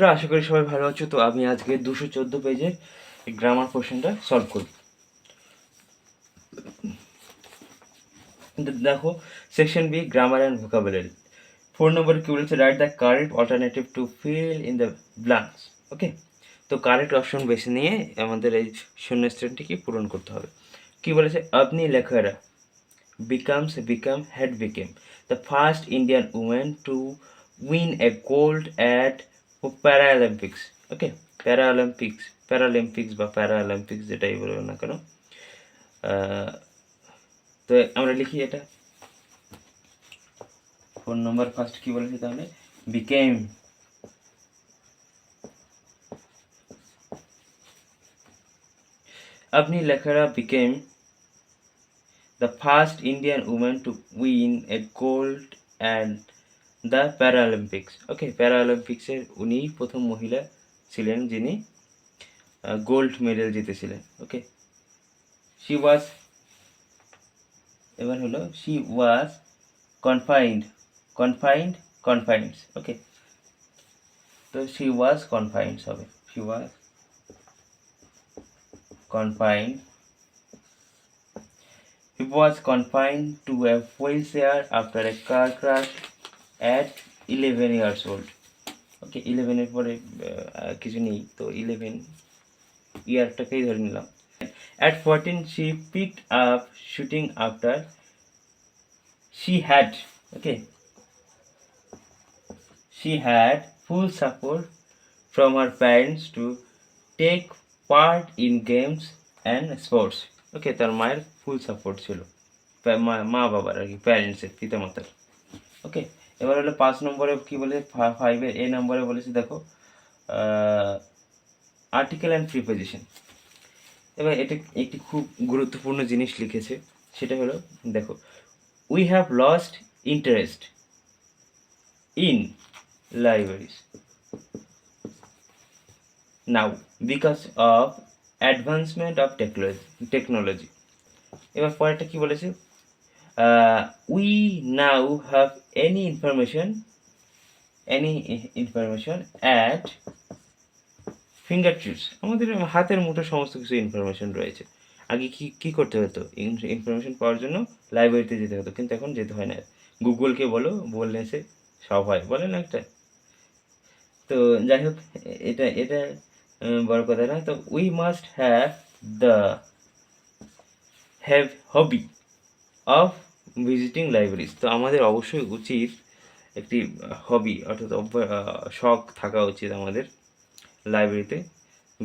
বন্ধুরা, আশা করি সবাই ভালো আছো। তো আমি আজকে 214 পেজের গ্রামার কোশ্চেনটা সলভ করি। দেখো, section B, grammar and vocabulary. 4 নম্বরে কি বলেছে? Write the correct alternative to fill in the blanks. Okay, তো কারেক্ট অপশন বেছে নিয়ে আমাদের এই শূন্যস্থানটিকে পূরণ করতে হবে। কি বলেছে? আপনি লেখারা become had became the first Indian woman to win a gold at Paralympics. Okay, Paralympics বা Paralympics যেটাই বলবো না কেন। তো আমরা লিখি এটা। 4 নম্বর ফার্স্ট কি বলেছে তাহলে? became। আপনি লেখারা became the first Indian woman to win a gold and the Paralympics. ওকে, প্যারাঅলিম্পিক্সের উনি প্রথম মহিলা ছিলেন যিনি গোল্ড মেডেল জিতেছিলেন। ওকে, শি ওয়াজ, এবার হলো শি ওয়াজ কনফাইন্ডস। ওকে, তো শি ওয়াজ কনফাইন্ডস হবে, she was confined He was confined to a wheelchair after a car crash at 11 years old. ওকে, 11 এর পরে কিছু নেই, তো 11 ইয়ারটাকেই ধরে নিলাম। At 14 she picked up shooting after she had full support from her parents to take part in games and sports. ওকে, তার মায়ের full support ছিল, মা বাবার আর কি, প্যারেন্টসের, পিতামাতার। ওকে, এবার হলো 5 নম্বরে কি বলে? 5-এর এ নম্বরে বলেছে, দেখো আর্টিকেল অ্যান্ড প্রিপোজিশন। এবার এটা একটি খুব গুরুত্বপূর্ণ জিনিস লিখেছে, সেটা হলো দেখো, we have lost interest in libraries now because of advancement of technology. এবার পরেরটা কি বলেছে? We now have any information at finger tips. আমাদের হাতের মুঠো সমস্ত কিছু ইনফরমেশন রয়েছে। আগে কি করতে হতো? ইনফরমেশন পাওয়ার জন্য লাইব্রেরিতে যেতে হতো, কিন্তু এখন যেতে হয় না। গুগলকে বললে সে সব হয়, বলে না একটা। তো যাই হোক, এটা বড় কথা না। তো we must have hobby of visiting libraries. তো আমাদের অবশ্যই উচিত একটি হবি অর্থাৎ শখ থাকা উচিত আমাদের লাইব্রেরিতে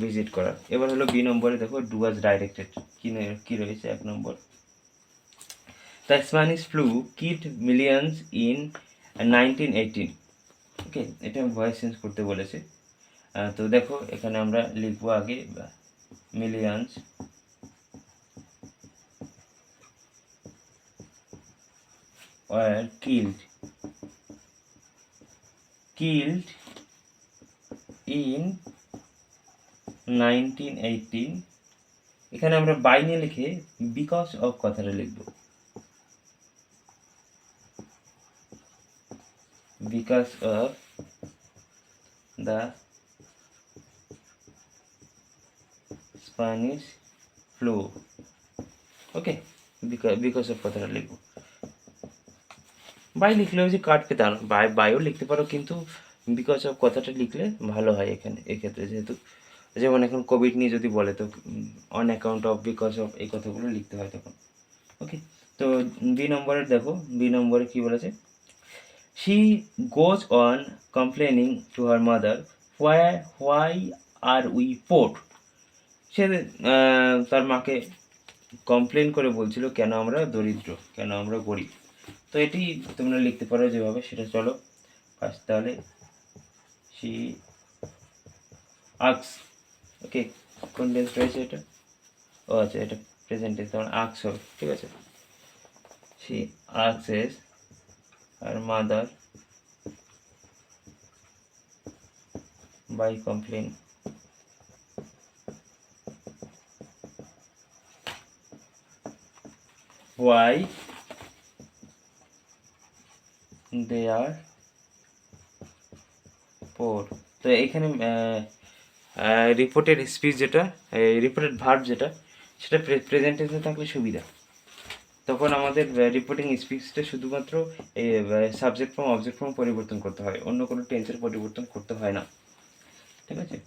ভিজিট করার। এবার হলো বি নম্বরে, দেখো ডু ওয়াজ ডাইরেক্টেড কি রয়েছে? 1 নম্বর, the Spanish flu kid millions in 1918। Okay, এটা ভয়েস চেঞ্জ করতে বলেছে। তো দেখো, এখানে আমরা লিখবো আগে মিলিয়ন্স, were killed in 1918। এখানে আমরা বাই নিয়ে লিখে বিকজ অফ কথাটা লিখব, because of the Spanish flu. Okay, because of কথাটা লিখব। বাই লিখলে হচ্ছে কাটবে, তা না, বাইও লিখতে পারো, কিন্তু বিকজ অফ কথাটা লিখলে ভালো হয় এখানে, এক্ষেত্রে। যেহেতু যেমন এখন কোভিড নিয়ে যদি বলে, তো on account of, because of, এই কথাগুলো লিখতে হয় তখন। ওকে, তো বি নম্বরে দেখো, বি নম্বরে কি বলেছে? She goes on complaining to her mother, why are we poor. সে তার মাকে কমপ্লেন করে বলছিল, কেন আমরা দরিদ্র, কেন আমরা গরিব। তো এটি তোমরা লিখতে পারো যেভাবে, সেটা চলো ফার্স্ট। তাহলে শি আক্স। ওকে, কোন টেন্স রয়েছে এটা? ও আচ্ছা, এটা প্রেজেন্ট টেন্স, তখন আক্স হবে, ঠিক আছে। She asks her mother by complain why they are poor. তো এখানে রিপোর্টেড স্পিচ যেটা, রিপোর্টেড ভার্ব যেটা, সেটা প্রেজেন্ট টেন্সে থাকলে সুবিধা। তখন আমাদের রিপোর্টিং স্পিচটা শুধুমাত্র এই সাবজেক্ট ফর্ম অবজেক্ট ফর্ম পরিবর্তন করতে হয়, অন্য কোনো টেন্সের পরিবর্তন করতে হয় না, ঠিক আছে।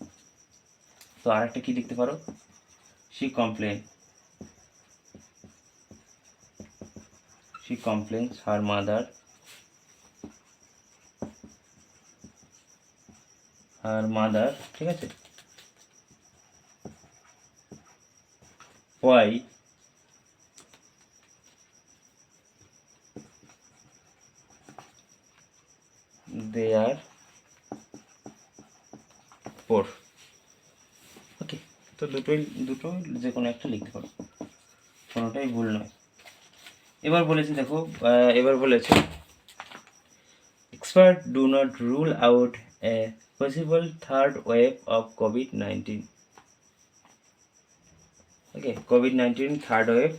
তো আর একটা কী লিখতে পারো, শি কমপ্লেন্স হার মাদার, ঠিক আছে, why they are poor। ওকে, তো দুটো যে কোনো একটা লিখতে পারো, কোনোটাই ভুল নয়। এবার বলেছি দেখো, এবার বলেছে expert do not rule out A possible third wave of COVID-19. Okay, COVID-19 third wave,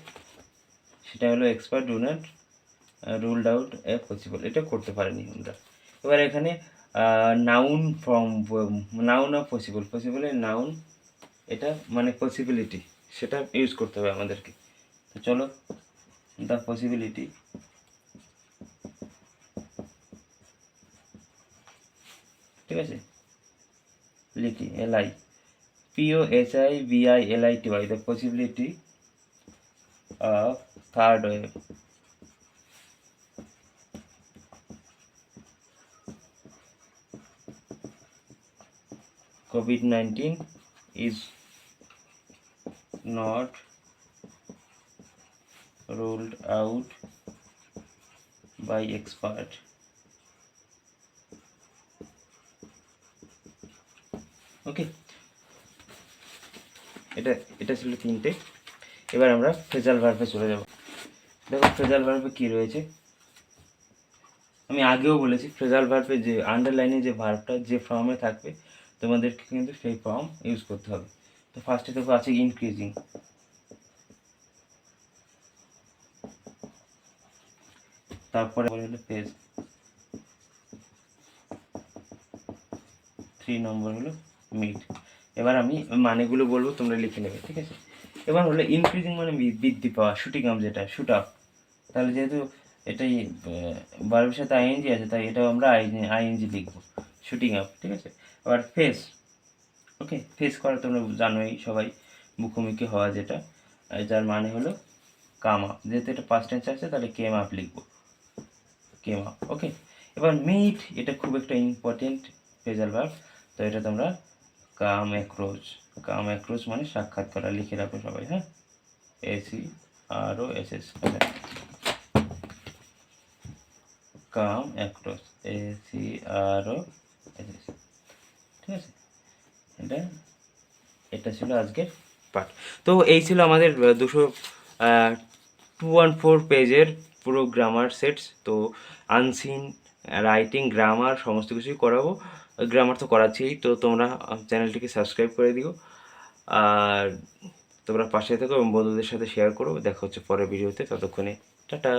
সেটা হলো expert do not ruled out A possible, এটা করতে পারেনি আমরা। এবার এখানে নাউন অফ পসিবলের নাউন, এটা মানে পসিবিলিটি, সেটা ইউজ করতে হবে আমাদেরকে। তো চলো, দ্য পসিবিলিটি, ঠিক আছে, লিখি POSIBILITY, the possibility of third wave COVID-19 is not ruled out by expert। ওকে, এটা ছিল তিনটে। এবার আমরা ফ্রেজাল ভার্বে চলে যাব। দেখো ফ্রেজাল ভার্বে কী রয়েছে, আমি আগেও বলেছি ফ্রেজাল ভার্বে যে আন্ডারলাইনে যে ভার্বটা যে ফর্মে থাকবে তোমাদেরকে কিন্তু সেই ফর্ম ইউজ করতে হবে। তো ফার্স্টে দেখো আছে ইনক্রিজিং, তারপরে হলো ফেজ, 3 নম্বর হলো মিড। এবার আমি মানেগুলো বলবো, তোমরা লিখে নেবে, ঠিক আছে। এবার হলো ইনক্রিজিং মানে বৃদ্ধি পাওয়া, শুটিং আপ, যেটা শুট আপ, তাহলে যেহেতু এটাই ভার্বের সাথে আইএনজি আছে, তাই এটাও আমরা আইএনজি লিখবো, শুটিং আপ, ঠিক আছে। আবার ফেস, ওকে, ফেস করা তোমরা জানোই সবাই, মুখোমুখি হওয়া, যেটা, যার মানে হলো কাম আপ, যেহেতু এটা পাস্ট টেন্স আছে তাহলে কেম আপ লিখবো, কেম আপ, ওকে। এবার মিট, এটা খুব একটা ইম্পর্টেন্ট ফ্রেজাল ভার্ব, তো এটা তোমরা কাম অ্যাক্রোচ মানে সাক্ষাৎ করা, লিখে রাখো সবাই, হ্যাঁ, ACROSS, কাম অ্যাক্রোচ, ACROSS, ঠিক আছে। এটা ছিল আজকের পার্ট। তো এই ছিল আমাদের 214 পেজের পুরো গ্রামার সেটস। তো আনসিন, রাইটিং, গ্রামার সমস্ত কিছুই করাবো, গ্রামার তো করাচ্ছিই। তো তোমরা চ্যানেলটিকে সাবস্ক্রাইব করে দিও, আর তোমরা পাশে থেকো এবং বন্ধুদের সাথে শেয়ার করো। দেখা হচ্ছে পরের ভিডিওতে, ততক্ষণে টাটা।